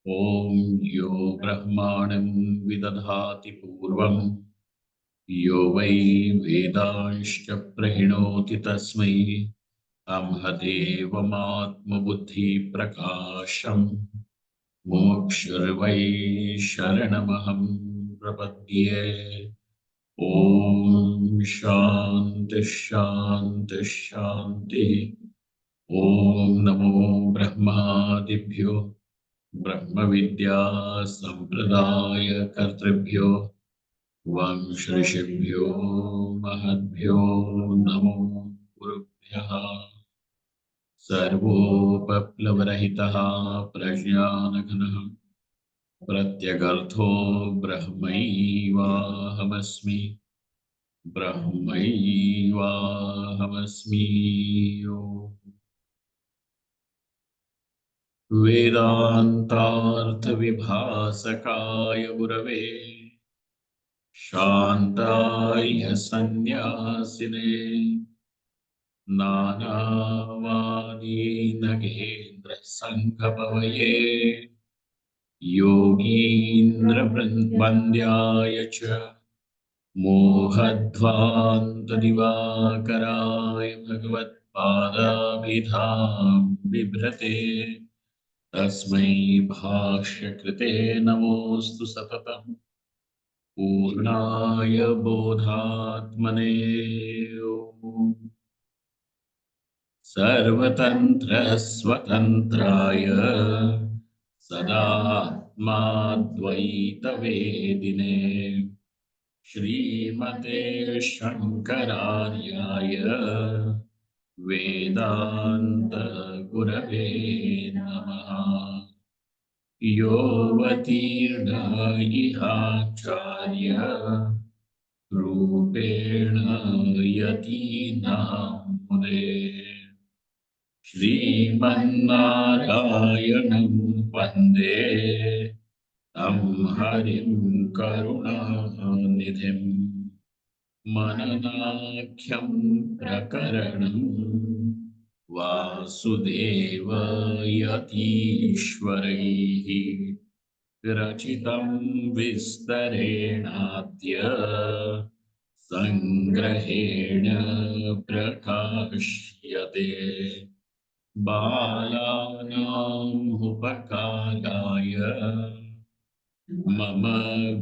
ॐ यो ब्रह्माणं विदधाति पूर्वं यो वै वेदांश्च प्रहिणोति तस्मै अहदेवमात्मबुद्धिप्रकाशम् मुमुक्षुर्वै शरणमहं प्रपद्ये। ॐ शान्ति शान्ति शान्तिः। ॐ नमो ब्रह्मादिभ्यो ब्रह्मविद्या सम्प्रदायकर्तृभ्यो वंश ऋषिभ्यो महद्भ्यो नमो गुरुभ्यः। सर्वोपप्लवरहितः प्रज्ञानघनः प्रत्यगर्थो ब्रह्मैवाहमस्मि ब्रह्मैवाहमस्मि। वेदान्तार्थविभासकाय गुरवे शान्ताय सन्न्यासिने नानावादी नगेन्द्रसङ्गपवये योगीन्द्रवन्द्याय च मोहध्वान्तदिवाकराय भगवत्पादाभिधां बिभ्रते तस्मै भाष्यकृते नमोऽस्तु सततम् पूर्णाय बोधात्मने। सर्वतन्त्रस्वतन्त्राय सदात्माद्वैतवेदिने श्रीमते शङ्करार्याय वेदान्तगुरवे नमः। योऽवतीर्ण इहाचार्य रूपेण यतीनां मुने श्रीमन्नारायणं वन्दे तं हरिं करुणानिधिं मननाख्यं प्रकरणं वासुदेवयतीश्वरैः रचितं विस्तरेणाद्य संग्रहेण प्रकाश्यते बालानाम् उपकाराय मम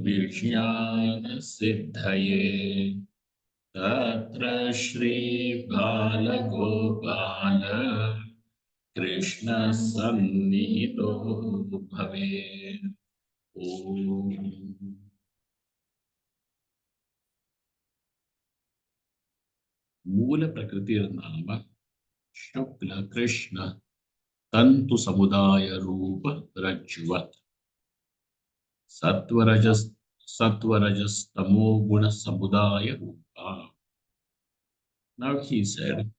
विज्ञानसिद्धये तत्र श्रीबालगोपाल कृष्णसन्निहितो भवेत्। ओम मूल प्रकृतिर्नाम शुक्ल कृष्ण तंतु समुदाय रूप रज्जुवत् सत्वरजस्तमो गुण समुदाय रूपा. Now he said,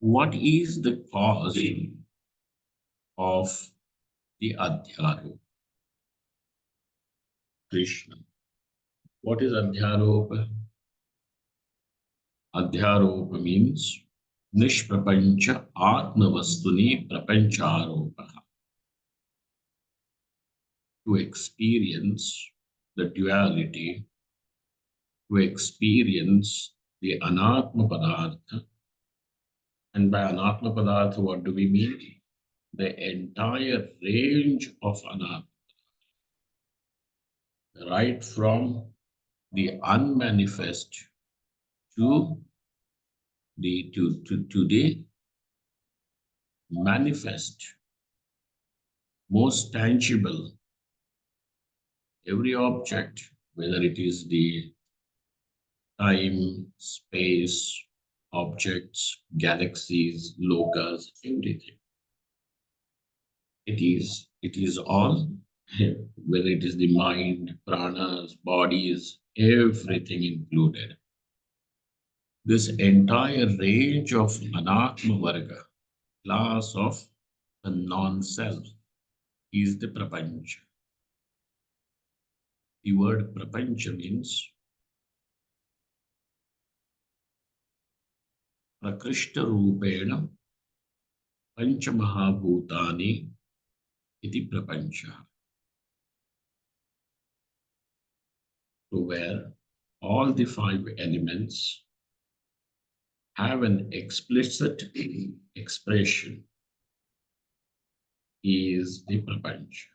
what is the cause of the adhyaropa? Krishna. What is adhyaropa? Adhyaropa means nishprapancha atmavastuni prapancharopa. To experience the duality, to experience the anatma padartha. And by anatma padartha, what do we mean? The entire range of anatma, right from the unmanifest to the manifest, most tangible. Every object, whether it is the time, space, objects, galaxies, lokas, everything. It is all, whether it is the mind, pranas, bodies, everything included. This entire range of anatma varga, class of the non-self, is the prapancha. The word prapancha means prakrishta rupena pancha mahabhutani iti prapancha. So where all the five elements have an explicit expression is the prapancha.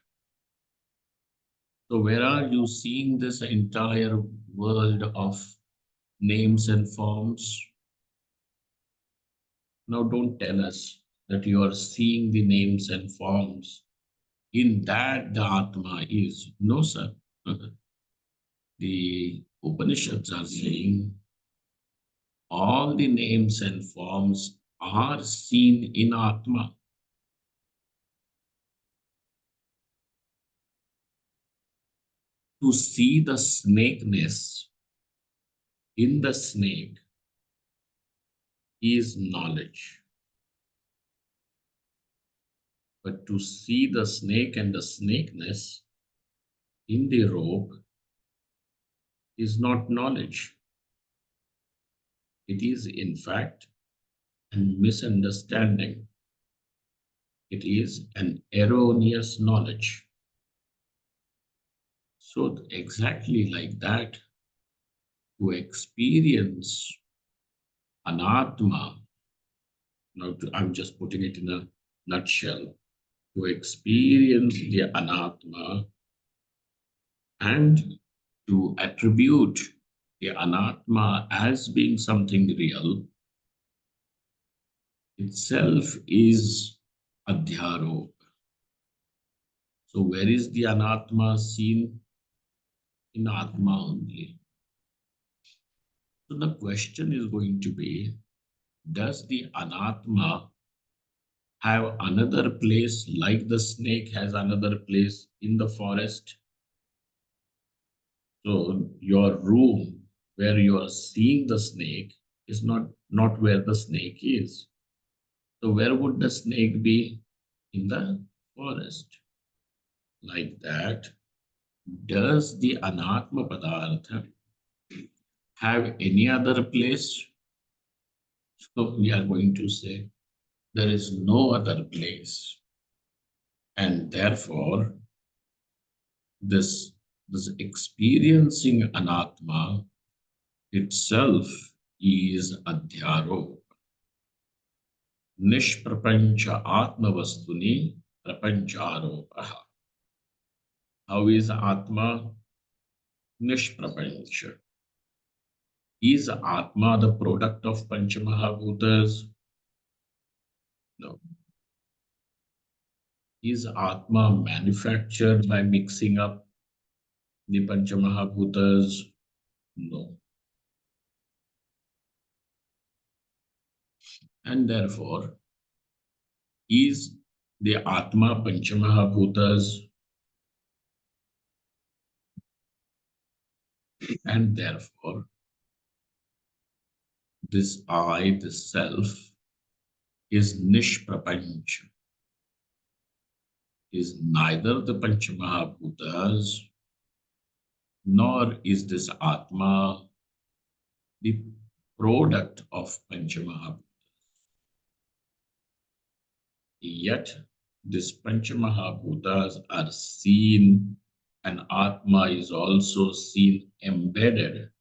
So where are you seeing this entire world of names and forms? Now don't tell us that you are seeing the names and forms. In that the Atma is. No, sir. The Upanishads are saying all the names and forms are seen in Atma. To see the snakeness in the snake is knowledge. But to see the snake and the snakeness in the rope is not knowledge. It is, in fact, a misunderstanding. It is an erroneous knowledge. So, exactly like that, to experience anatma, I'm just putting it in a nutshell, to experience the anatma and to attribute the anatma as being something real itself is adhyaropa. So where is the anatma seen? In atma only. So the question is going to be, does the anatma have another place like the snake has another place in the forest? So your room where you are seeing the snake is not where the snake is. So where would the snake be? In the forest. Like that, does the anatma padartha have any other place? So we are going to say there is no other place. And therefore, this, this experiencing anatma itself is adhyaropa. Nishprapancha atmavastuni prapancharopaha. How is atma nishprapancha? Is atma the product of panchamahabhutas? No. Is atma manufactured by mixing up the panchamahabhutas? No. And therefore, is the atma panchamahabhutas? And therefore, this I, this self, is nishprapancha, is neither the panchamahabhutas nor is this atma the product of panchamahabhutas. Yet, these Panchamahabhutas are seen, and Atma is also seen embedded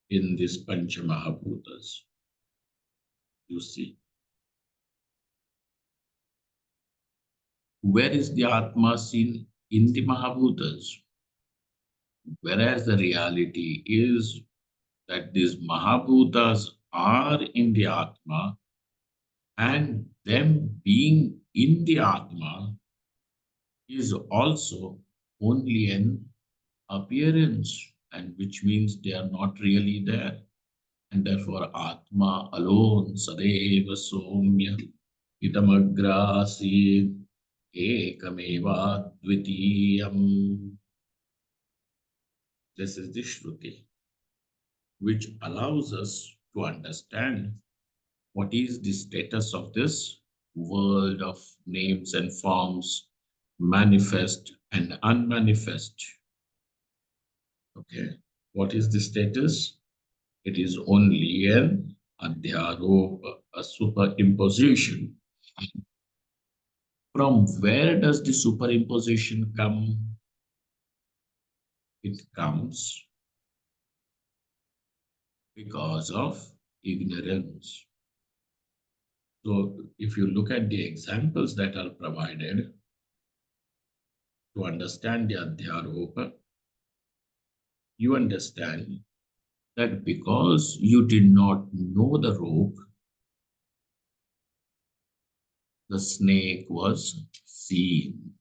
in these Panchamahabhutas. You see, where is the Atma seen? In the Mahabhutas. Whereas the reality is that these Mahabhutas are in the Atma, and them being in the Atma is also only an appearance, and which means they are not really there. And therefore, Atma alone, Sadeva Somya, Itamagrasid, Ekameva Dvitiyam. This is the Shruti, which allows us to understand what is the status of this world of names and forms, manifest and unmanifest. Okay, what is the status? It is only an adhyaropa, a superimposition. From where does the superimposition come? It comes because of ignorance. So, if you look at the examples that are provided to understand the Adhyaropa, you understand that because you did not know the rope, the snake was seen.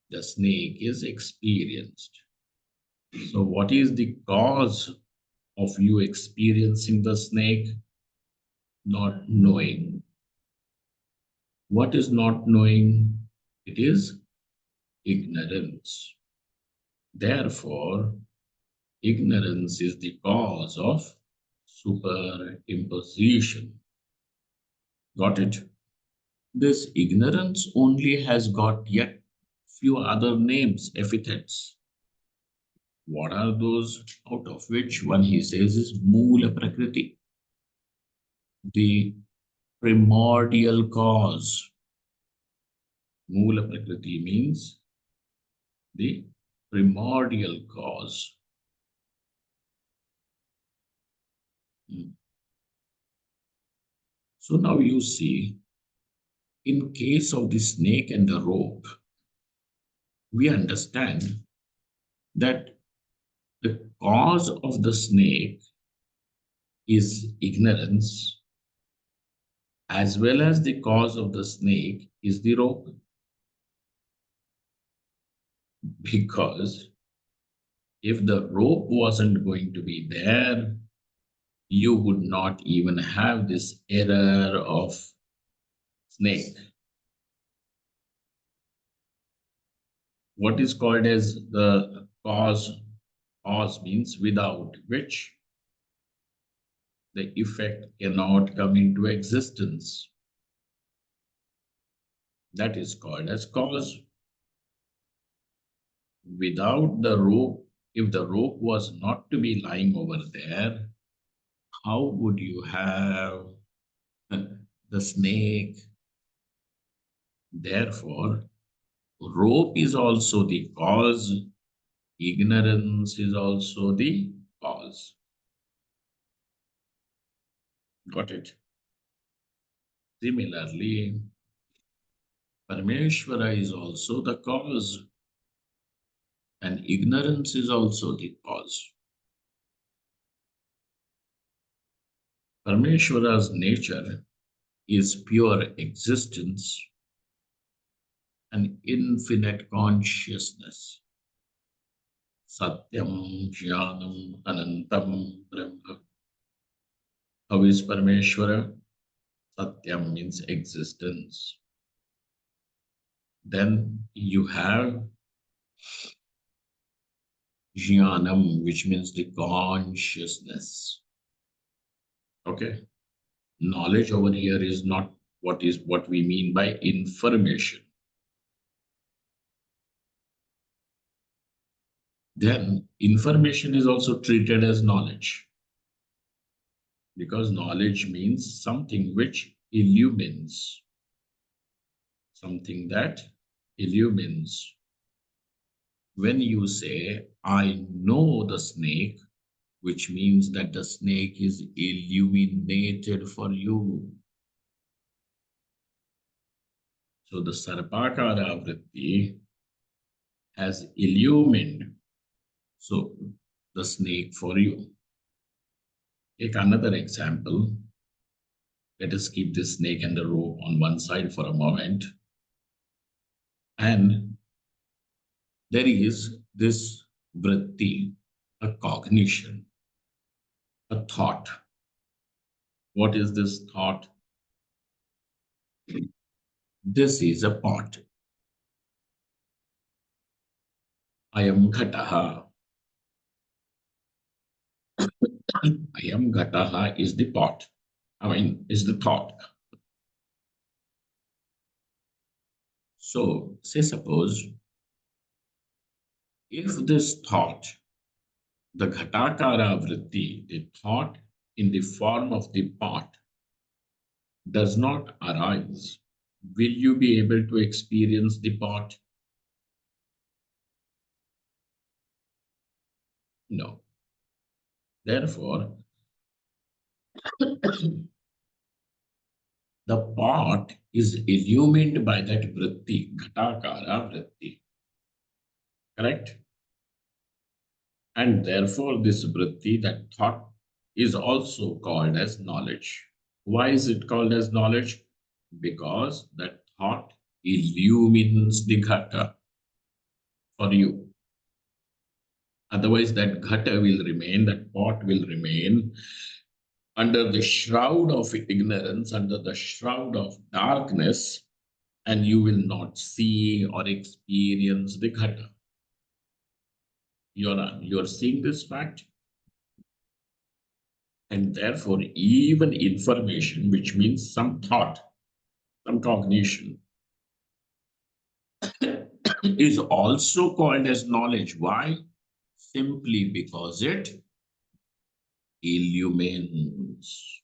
The snake is experienced. So, what is the cause of you experiencing the snake? Not knowing. What is not knowing? It is ignorance. Therefore, ignorance is the cause of superimposition. Got it? This ignorance only has got yet few other names, epithets. What are those? Out of which one he says is Moola Prakriti, the primordial cause. Moola Prakriti means the primordial cause. Hmm. So now you see, in case of the snake and the rope, we understand that the cause of the snake is ignorance, as well as the cause of the snake is the rope. Because if the rope wasn't going to be there, you would not even have this error of snake. What is called as the cause? Cause means without which the effect cannot come into existence. That is called as cause. Without the rope, if the rope was not to be lying over there, how would you have the snake? Therefore, rope is also the cause, ignorance is also the cause. Got it? Similarly, Parameshwara is also the cause, and ignorance is also the cause. Parameshwara's nature is pure existence and infinite consciousness. Satyam, Jnanam, Anantam, Brahma. How is Parameshwara? Satyam means existence. Then you have Jnanam, which means the consciousness. Okay. Knowledge over here is not what we mean by information. Then information is also treated as knowledge, because knowledge means something which illumines, something that illumines. When you say, I know the snake, which means that the snake is illuminated for you. So the Sarpakara Vritti has illumined, so the snake for you. Take another example. Let us keep this snake and the rope on one side for a moment. And there is this vritti, a cognition, a thought. What is this thought? This is a pot. I am Ghataha. I am Ghataha is the pot. Is the thought. So, say suppose if this thought, the Ghatakara vritti, the thought in the form of the pot, does not arise, will you be able to experience the pot? No. Therefore, the pot is illumined by that vritti, ghatakara vritti. Correct? And therefore, this vritti, that thought, is also called as knowledge. Why is it called as knowledge? Because that thought illumines the ghata for you. Otherwise, that ghata will remain, that pot will remain under the shroud of ignorance, under the shroud of darkness, and you will not see or experience the ghata. You're seeing this fact, and therefore, even information, which means some thought, some cognition, is also called as knowledge. Why? Simply because it illumines.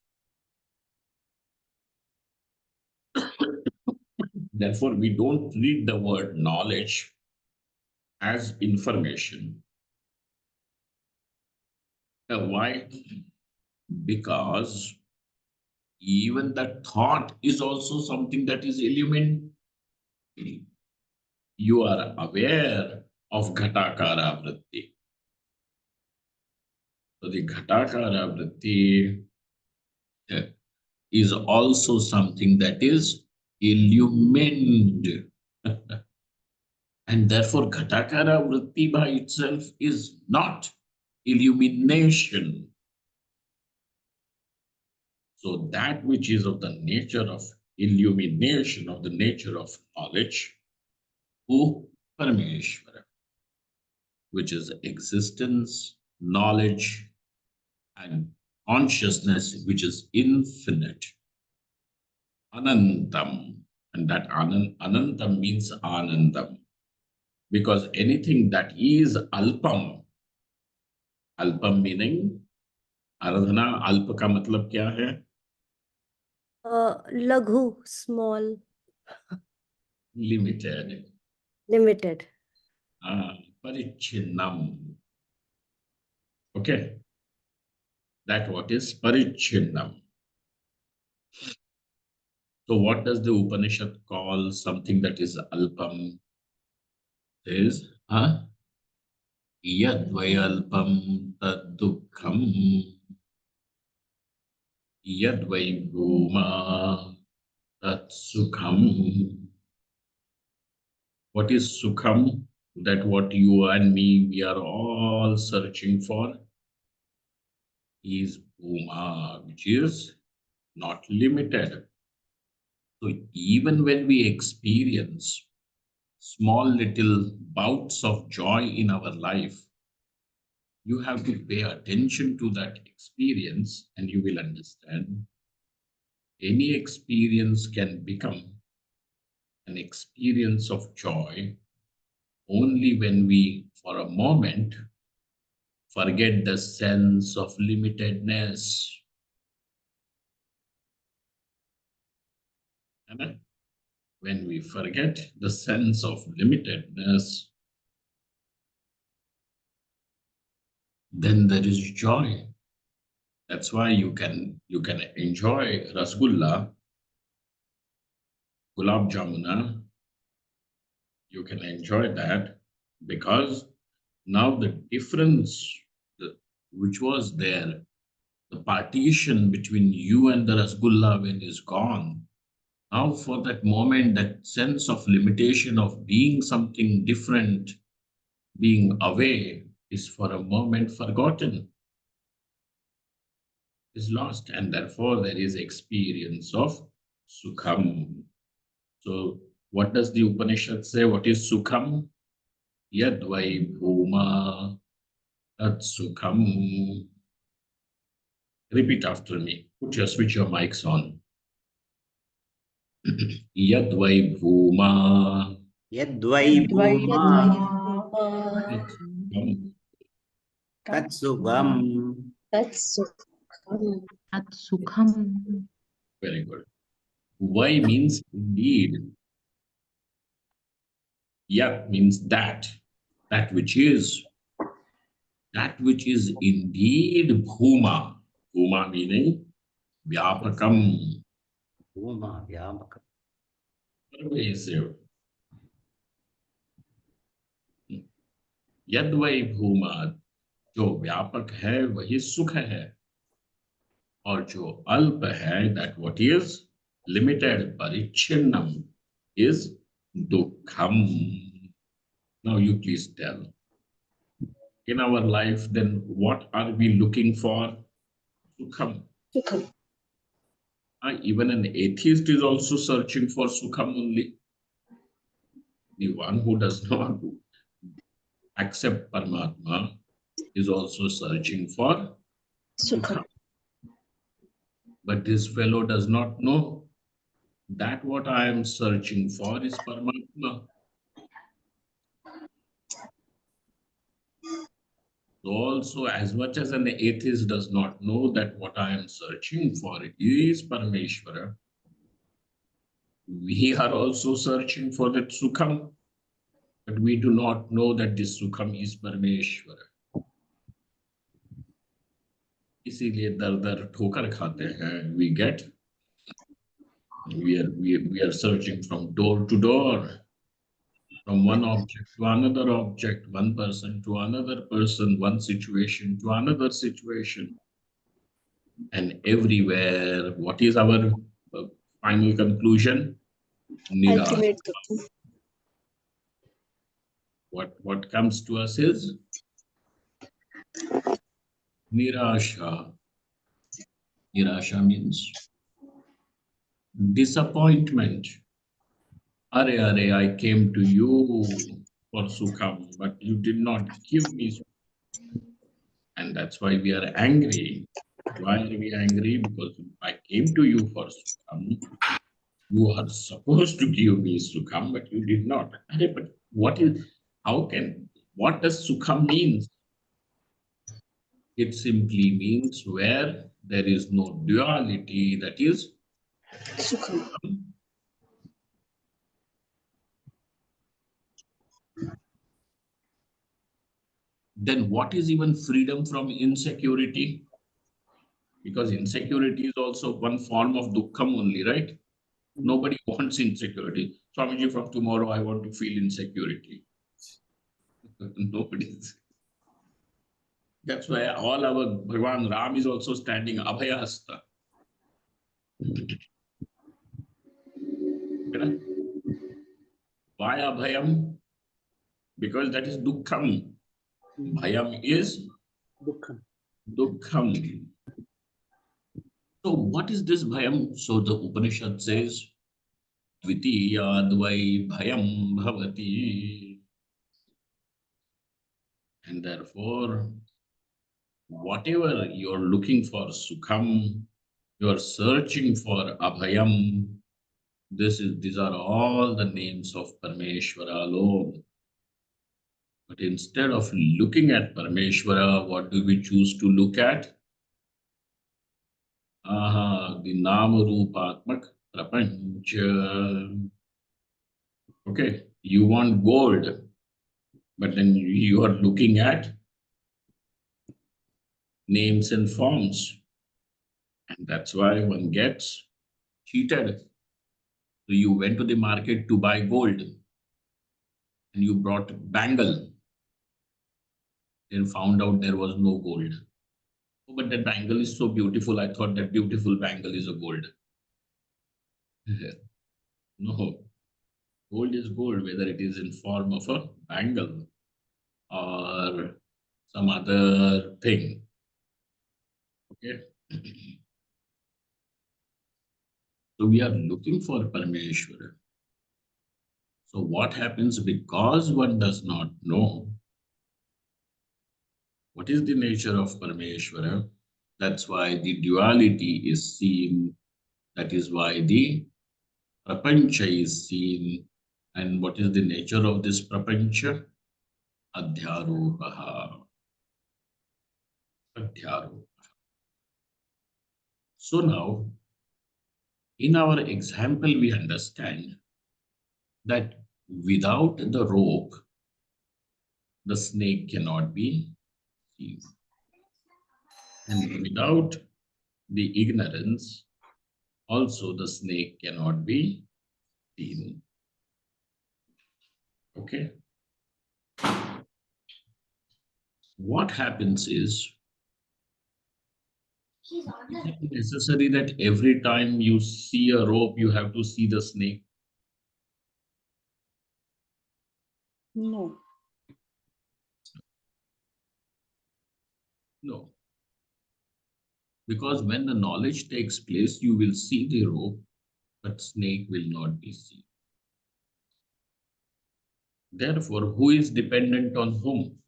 Therefore, we don't read the word knowledge as information. Why? Because even the thought is also something that is illumined. You are aware of Ghatakara Vritti. So the Ghatakara Vritti is also something that is illumined. And therefore, Ghatakara Vritti by itself is not illumination. So that which is of the nature of illumination, of the nature of knowledge, O Parameshvara, which is existence, knowledge, and consciousness, which is infinite. Anantam. And that Anantam means Anandam. Because anything that is Alpam, Alpam meaning, Aradhana, Alpa का मतलब क्या है? Laghu, small. Limited. Limited. Parichinnam. Okay. That what is Parichinnam. So what does the Upanishad call something that is Alpam? Is Yadvayalpam Taddukham Yadvai Bhuma Tatsukham. What is Sukham? That what you and me, we are all searching for is Bhuma, which is not limited. So even when we experience small little bouts of joy in our life, you have to pay attention to that experience and you will understand any experience can become an experience of joy only when we, for a moment, forget the sense of limitedness. When we forget the sense of limitedness, then there is joy. That's why you can enjoy rasgulla, gulab jamuna. You can enjoy that because now the difference which was there, the partition between you and the rasgulla when is gone. Now for that moment, that sense of limitation of being something different, being away, is for a moment forgotten, is lost, and therefore there is experience of sukham. So what does the Upanishad say? What is sukham? Yadvai bhuma tat sukham. Repeat after me. Switch your mics on. Yadvai bhuma Yadvai bhuma tat sukham. tatsugam That's so. At Sukham. Very good. Vai means indeed. Yat means that. That which is. That which is indeed Bhuma. Bhuma meaning Vyapakam, Bhuma, Vyamaka. pervasive. यद वही भूमा, जो व्यापक है वही सुख है, और जो अल्प है, that what is limited, परिच्छिन्नम, is दुखम. Now you please tell, in our life, then what are we looking for? Sukham. Sukham. Even an atheist is also searching for sukham only. The one who does not accept Paramatma is also searching for Sukham. sukham. But this fellow does not know that what I am searching for is Paramatma. So also, as much as an atheist does not know that what I am searching for is Parameshwara, we are also searching for that Sukham, but we do not know that this Sukham is Parameshwara. इसीलिए दर दर ठोकर खाते हैं. We are searching from door to door, from one object to another object, one person to another person, one situation to another situation. And everywhere, what is our final conclusion? Nirasha. Ultimate Sukham. What comes to us is Nirasha. Nirasha means disappointment. Are, I came to you for Sukham, but you did not give me. And that's why we are angry. Why are we angry? Because I came to you for Sukham. You are supposed to give me Sukham, but you did not. But what does Sukham means? It simply means where there is no duality, that is Sukham. Then what is even freedom from insecurity? Because insecurity is also one form of dukkham only, right? Nobody wants insecurity. Swamiji, from tomorrow I want to feel insecurity. Nobody. That's why all our Bhagavan Ram is also standing Abhayahasta. Why Abhayam? Because that is dukkham. Bhayam is dukkham. So what is this bhayam? So the Upanishad says, Dvitiyadvai bhayam bhavati. And therefore, whatever you're looking for sukham, you're searching for abhayam, these are all the names of Parameshwara alone. But instead of looking at Parameshwara, what do we choose to look at? The Nama Rupatmak Prapancha. Okay, you want gold, but then you are looking at names and forms. And that's why one gets cheated. So you went to the market to buy gold and you brought bangle, then found out there was no gold. Oh, but that bangle is so beautiful. I thought that beautiful bangle is a gold. No, gold is gold, whether it is in form of a bangle or some other thing. Okay. So we are looking for Parameshwara. So what happens because one does not know what is the nature of Parameshwara? That's why the duality is seen. That is why the prapancha is seen. And what is the nature of this prapancha? Adhyaropaha. Adhyaropaha. So now, In our example, we understand that without the rope, the snake cannot be seen. And without the ignorance, also the snake cannot be seen. Okay? What happens is, is it necessary that every time you see a rope, you have to see the snake? No. No. Because when the knowledge takes place, you will see the rope, but snake will not be seen. Therefore, who is dependent on whom?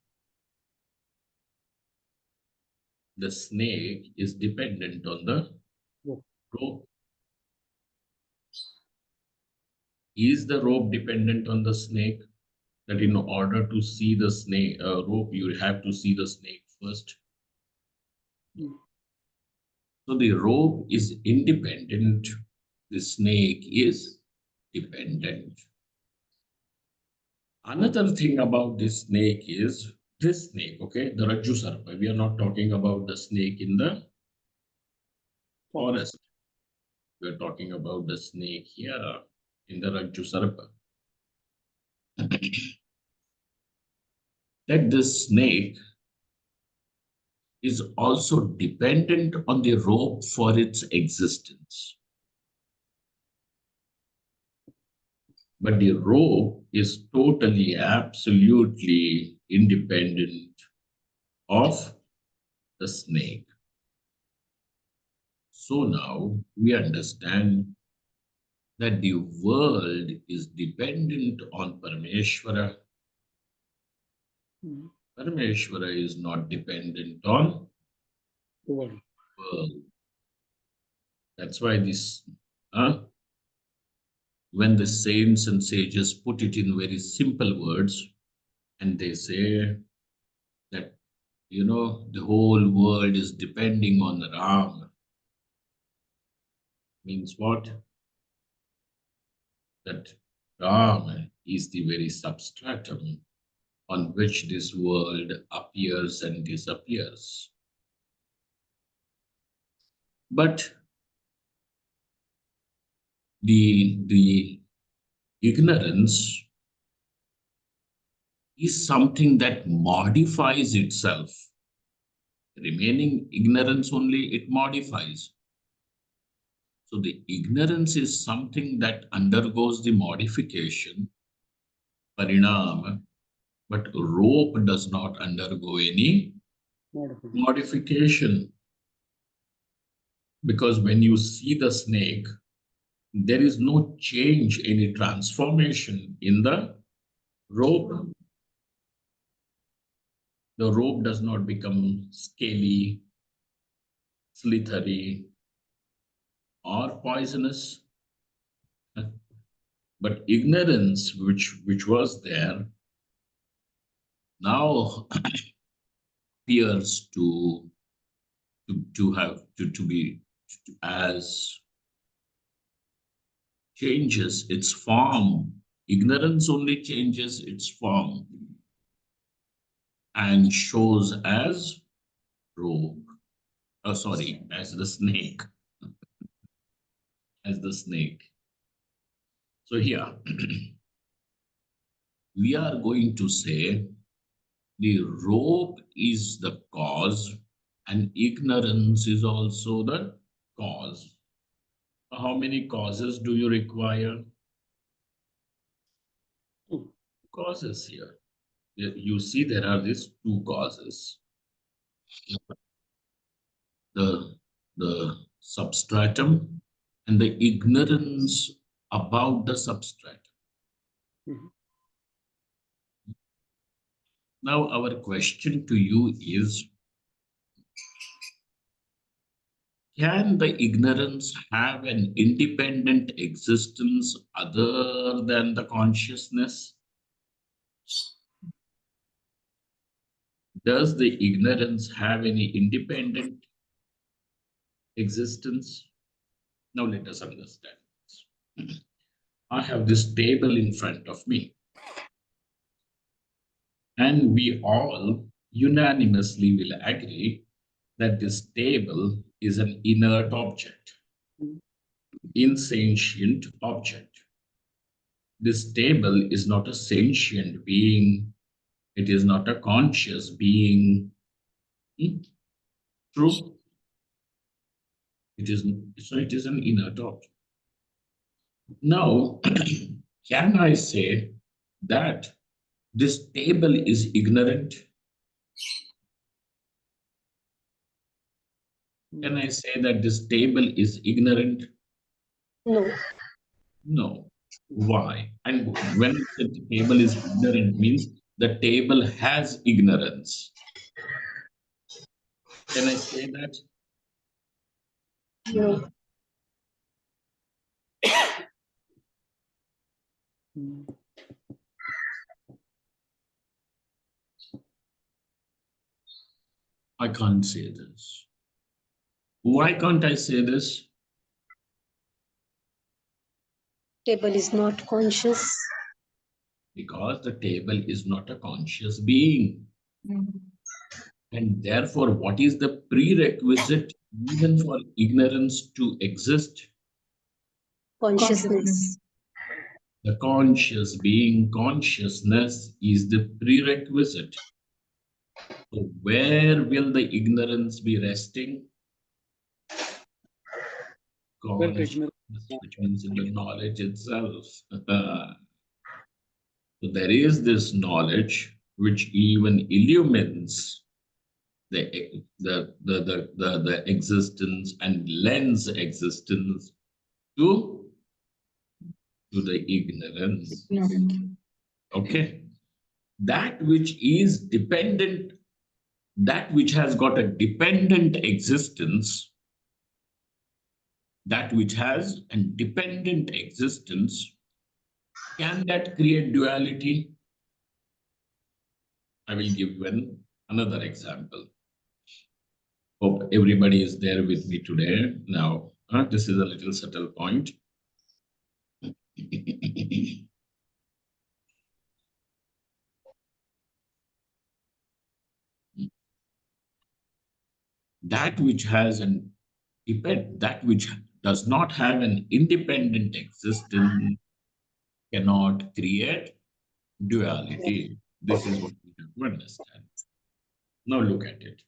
The snake is dependent on the Rope. rope. Is the rope dependent on the snake? That in order to see the snake rope, you have to see the snake first. Mm. So the rope is independent, the snake is dependent. Another thing about this snake is this snake, okay, the Rajju Sarpa. We are not talking about the snake in the forest. We are talking about the snake here in the Rajju Sarpa. That this snake is also dependent on the rope for its existence. But the rope is totally, absolutely independent of the snake. So now we understand that the world is dependent on Parameshwara. Mm. Parameshwara is not dependent on The world. world. That's why this, when the saints and sages put it in very simple words, and they say that, the whole world is depending on Ram, means what? That Ram is the very substratum on which this world appears and disappears. But the ignorance is something that modifies itself. Remaining ignorance only, it modifies. So the ignorance is something that undergoes the modification, parinam, but rope does not undergo any modification. Because when you see the snake, there is no change, any transformation in the rope. The rope does not become scaly, slithery, or poisonous. But ignorance, which was there, now appears to have to be as changes its form. Ignorance only changes its form and shows as rope. Oh, sorry, as the snake. As the snake. So here we are going to say the rope is the cause and ignorance is also the cause. How many causes do you require? Two causes here. You see there are these two causes. The substratum and the ignorance about the substratum. Mhm. Now our question to you is, can the ignorance have an independent existence other than the consciousness? Does the ignorance have any independent existence? Now let us understand this. I have this table in front of me, and we all unanimously will agree that this table is an inert object, insentient object. This table is not a sentient being, it is not a conscious being. Hmm? True? It is, so it is an inert object. Now, can I say that this table is ignorant? Can I say that this table is ignorant? No. No. Why? And when the table is ignorant means the table has ignorance. Can I say that? No. I can't say this. Why can't I say this? Table is not conscious. Because the table is not a conscious being. And therefore, what is the prerequisite even for ignorance to exist? Consciousness. The conscious being, consciousness is the prerequisite. So, where will the ignorance be resting? Consciousness, which means in the knowledge itself. So, there is this knowledge which even illumines the existence and lends existence to the ignorance. Okay, that which is dependent, that which has got a dependent existence, that which has a dependent existence, can that create duality? I will give you another example. Hope everybody is there with me today. Now, this is a little subtle point. That which has that which does not have an independent existence cannot create duality. This is what we have to understand. Now look at it.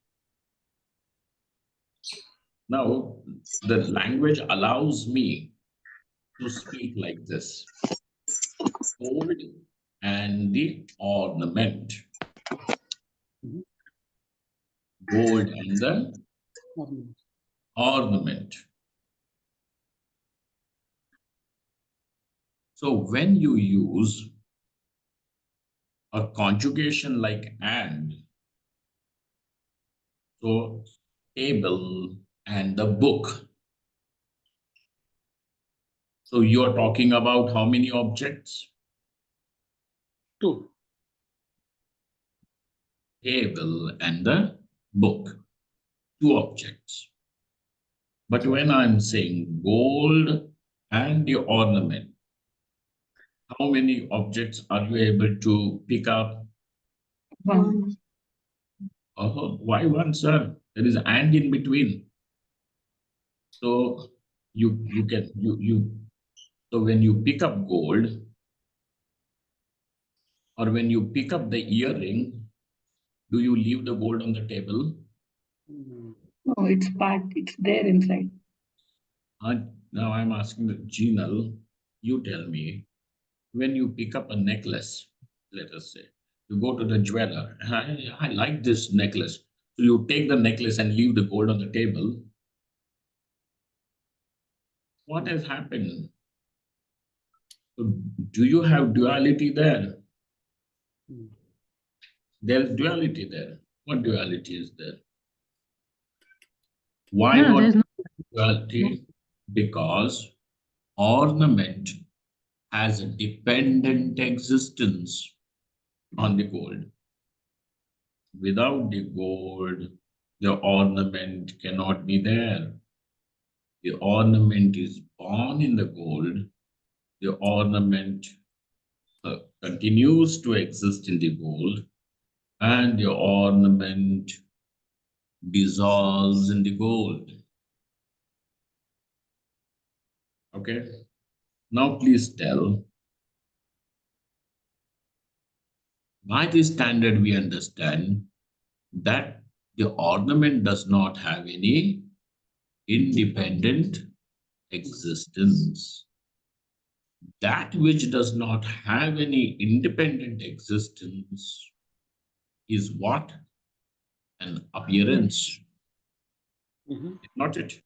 Now the language allows me to speak like this. Gold and the ornament. Gold and the ornament. So when you use a conjugation like and, so table and the book. So you are talking about how many objects? Two. Table and the book. Two objects. But when I'm saying gold and the ornament, how many objects are you able to pick up? One. Oh, why one, sir? There is and in between. So you can so when you pick up gold or when you pick up the earring, do you leave the gold on the table? No, it's there inside. Now I'm asking the Jinal, you tell me, when you pick up a necklace, let us say, you go to the jeweler, I like this necklace. So you take the necklace and leave the gold on the table. What has happened? So do you have duality there? There's duality there. What duality is there? Why No, not there's no. duality? Because ornament has a dependent existence on the gold. Without the gold, the ornament cannot be there. The ornament is born in the gold. The ornament continues to exist in the gold, and the ornament dissolves in the gold. Okay. Now, please tell, by this standard, we understand that the ornament does not have any independent existence. That which does not have any independent existence is what? An appearance, Mhm. not it.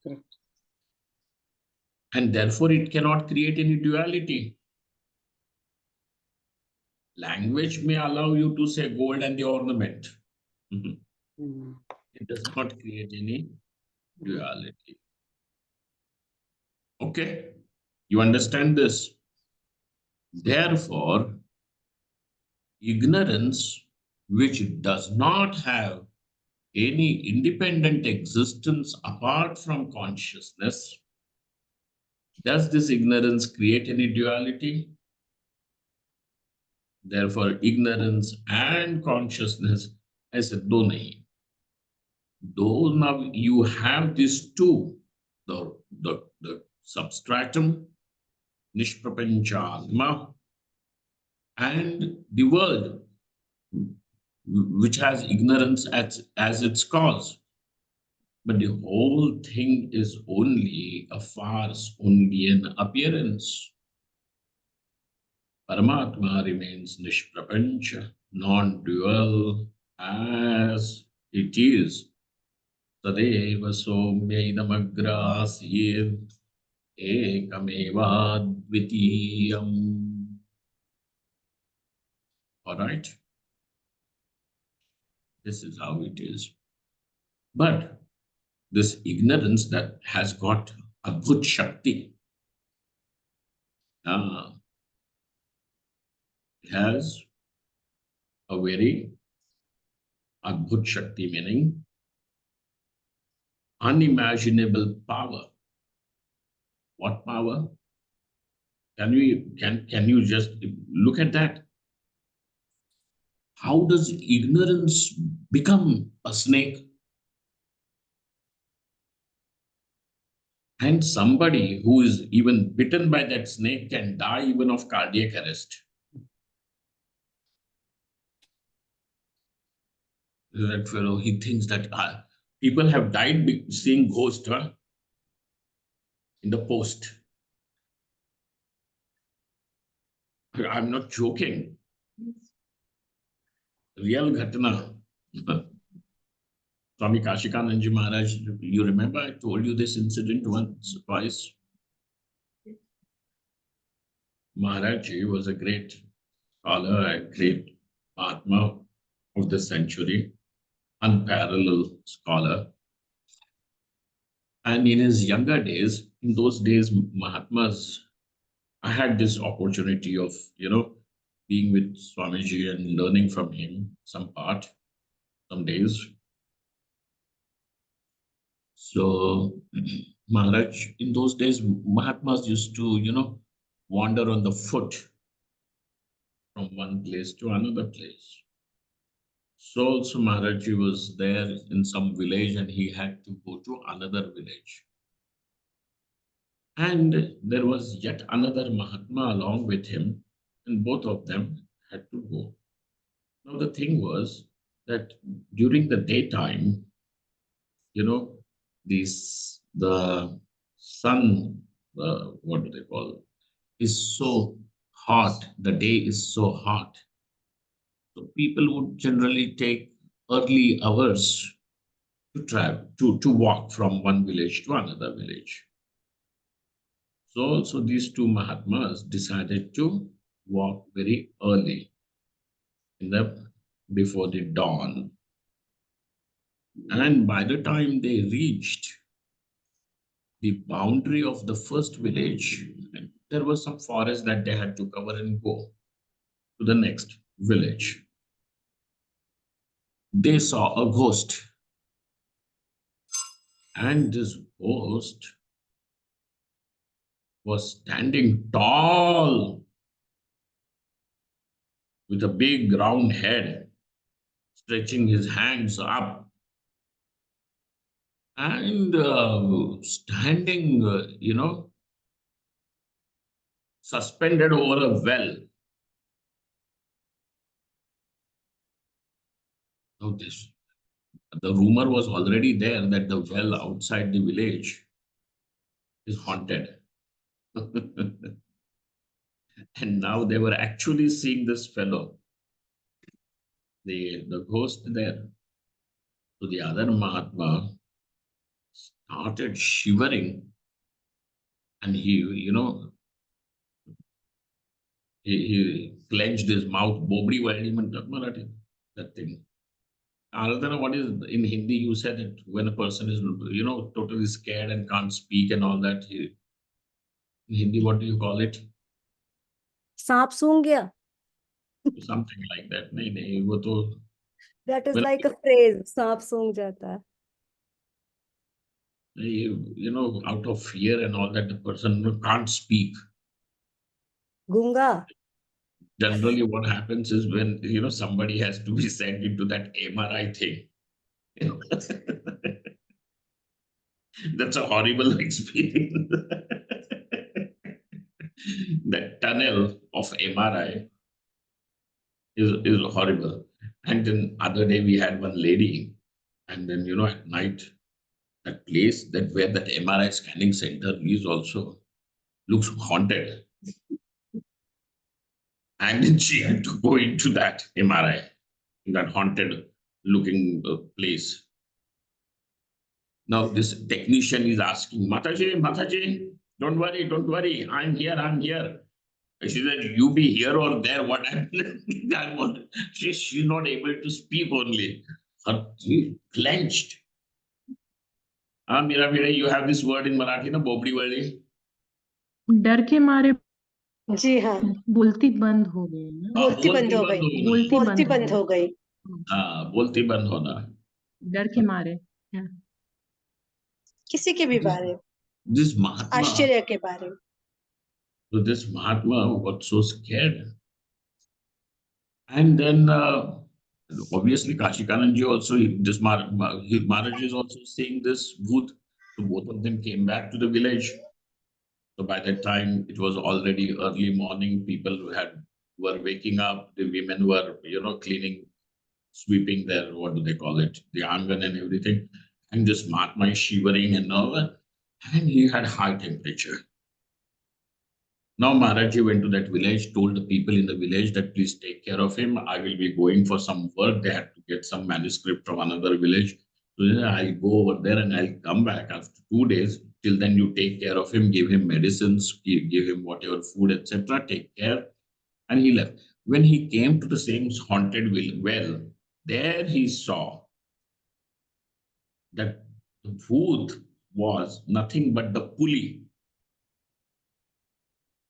Correct. And therefore, it cannot create any duality. Language may allow you to say gold and the ornament. Mhm. Mhm. It does not create any Mhm. duality. Okay? You understand this? Therefore, ignorance, which does not have any independent existence apart from consciousness, does this ignorance create any duality? Therefore, ignorance and consciousness, I said, do nahi. Though now you have these two, the substratum, nishprapanchatma, and the world, which has ignorance as its cause. But the whole thing is only a farce, only an appearance. Paramatma remains nishprapancha, non-dual, as it is. Tadeva somya idamagra asyed ekameva dvitiyam. All right, this is how it is. But this ignorance that has got Adbhut Shakti, uh, it has a very Adbhut Shakti, meaning unimaginable power. What power? Can you just look at that? How does ignorance become a snake? And somebody who is even bitten by that snake can die even of cardiac arrest. That fellow, he thinks that people have died seeing ghosts, huh, in the post. I'm not joking. Real ghatna. Swami Kashikananji Maharaj, you remember I told you this incident once, twice. Maharaj ji was a great scholar, a great Atma of the century, unparalleled scholar. And in his younger days, in those days, Mahatmas, I had this opportunity of, being with Swamiji and learning from him some part, some days. So, Maharaj, in those days, Mahatmas used to, wander on the foot from one place to another place. So also Maharaj was there in some village and he had to go to another village. And there was yet another Mahatma along with him, and both of them had to go. Now the thing was that during the daytime, you know, the sun, what do they call it, is so hot. The day is so hot. So people would generally take early hours to travel, to walk from one village to another village. So also these two Mahatmas decided to walk very early in the before the dawn. And by the time they reached the boundary of the first village, there was some forest that they had to cover and go to the next village. They saw a ghost. And this ghost was standing tall with a big round head, stretching his hands up and standing, suspended over a well. Now, the rumor was already there that the well outside the village is haunted. And now they were actually seeing this fellow, the ghost there. So the other Mahatma started shivering and he clenched his mouth. Bobri Valdi म्हणतात Marathi, that thing. I don't know what is in Hindi. You said it when a person is, totally scared and can't speak and all that. In Hindi, what do you call it? सांप सूंघ गया. Something like that. नहीं नहीं वो तो That is well, like a phrase. सांप सूंघ जाता है. out of fear and all that, the person can't speak. गूंगा. Generally, what happens is when somebody has to be sent into that MRI thing. That's a horrible experience. That tunnel of MRI is horrible. And then other day we had one lady, and then at night that place that where that MRI scanning center is also looks haunted. And then she had to go into that MRI, that haunted looking place. Now this technician is asking, Mataji, don't worry, I'm here. And she said, you be here or there, what happened? She's not able to speak only. Her teeth clenched. Mira, you have this word in Marathi, no? Bobri wali. डर के मारे जी हाँ, बोलती बंद हो गई ना. बोलती बंद हो गई. बोलती बंद हो गई. हाँ, बोलती बंद होना. डर के मारे. Yeah. किसी के भी बारे, This Mahatma, आश्चर्य के बारे. so this Mahatma got so scared. And then obviously Kashikananji also, Maharaj is also seeing this booth. So both of them came back to the village. So by that time, it was already early morning. People were waking up. The women were, cleaning, sweeping their, what do they call it, the angan and everything. And this Mahatma is shivering and all that. And he had high temperature. Now Maharaji went to that village, told the people in the village that please take care of him. I will be going for some work. They had to get some manuscript from another village. So I'll go over there and I'll come back after 2 days. Till then you take care of him, give him medicines, give him whatever food, etc. Take care. And he left. When he came to the same haunted well, there he saw that the booth was nothing but the pulley.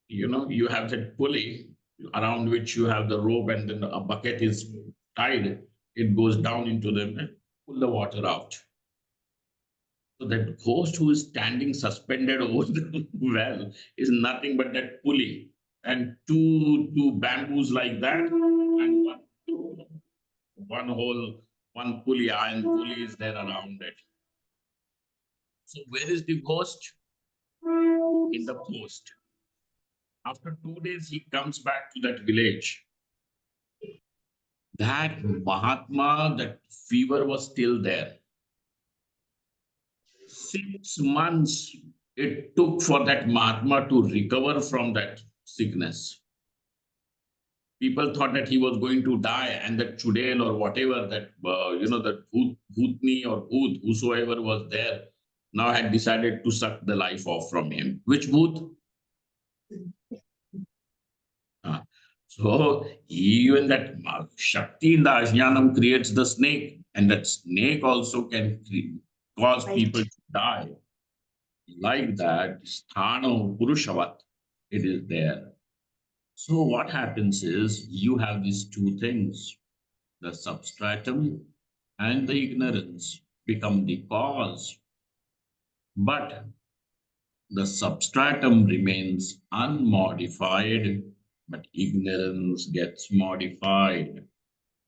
You have that pulley around which you have the rope and then a bucket is tied. It goes down into them and pull the water out. So that ghost who is standing suspended over the well is nothing but that pulley and two bamboos like that and one pulley, iron pulley is there around it. So where is the ghost? In the post. After 2 days, he comes back to that village. That Mahatma, that fever was still there. 6 months it took for that Mahatma to recover from that sickness. People thought that he was going to die, and that Chudel or whatever, that that Bhutni or Bhoot, whosoever was there, now had decided to suck the life off from him. Which Bhoot? So even that Shakti in the Ajnanam creates the snake, and that snake also can cause people to die. Like that, Sthano Purushavat, it is there. So what happens is you have these two things, the substratum and the ignorance become the cause. but the substratum remains unmodified, but ignorance gets modified.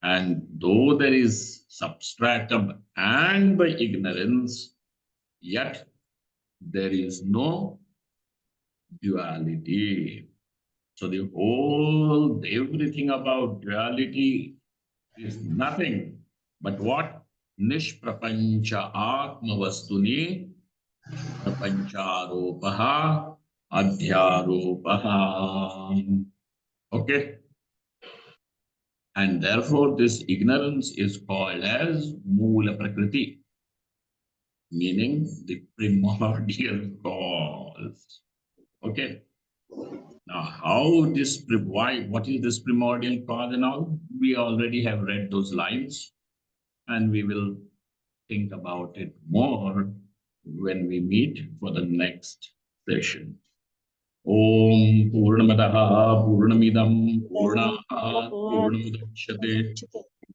And though there is substratum and the ignorance, yet there is no duality. So the whole, everything about duality is nothing but what? Nishprapancha Atma Vastuni Prapancharopaha Adhyaropaha. Okay. And therefore, this ignorance is called as Moola Prakriti, meaning the primordial cause. Okay. Now, how this, why, what is this primordial cause and all? We already have read those lines, and we will think about it more when we meet for the next session. Om Purnamadaha Purnamidam Purnahat Purnamudachyate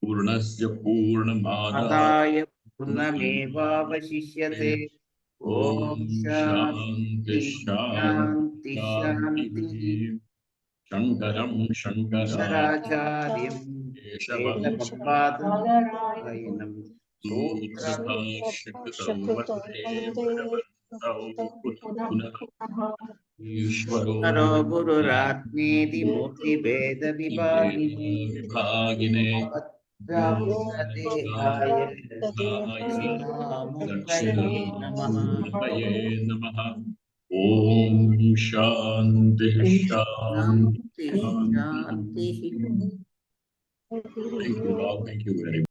Purnasya Purnamadha आदाय पूर्णमेवावशिष्यते Om ॐ Shanti शान्ति Shanti शान्ति शान्तिः Shanti Shankaram Shankara शराचार्यं Keshavam वेदपादरायणं Sudabhashakritau Vande Bhagavantau Punah Punah Ishvaro सूत्ररो गुरुरात्मेति मूर्तिभेदविभागिने Vibhagine व्योमदेहाय दक्षिणामूर्तये नमः Dakshinamurtaye Namaha. Om Shanti Shanti शान्तिः शान्तिः Shanti. Thank you all. Thank you very much.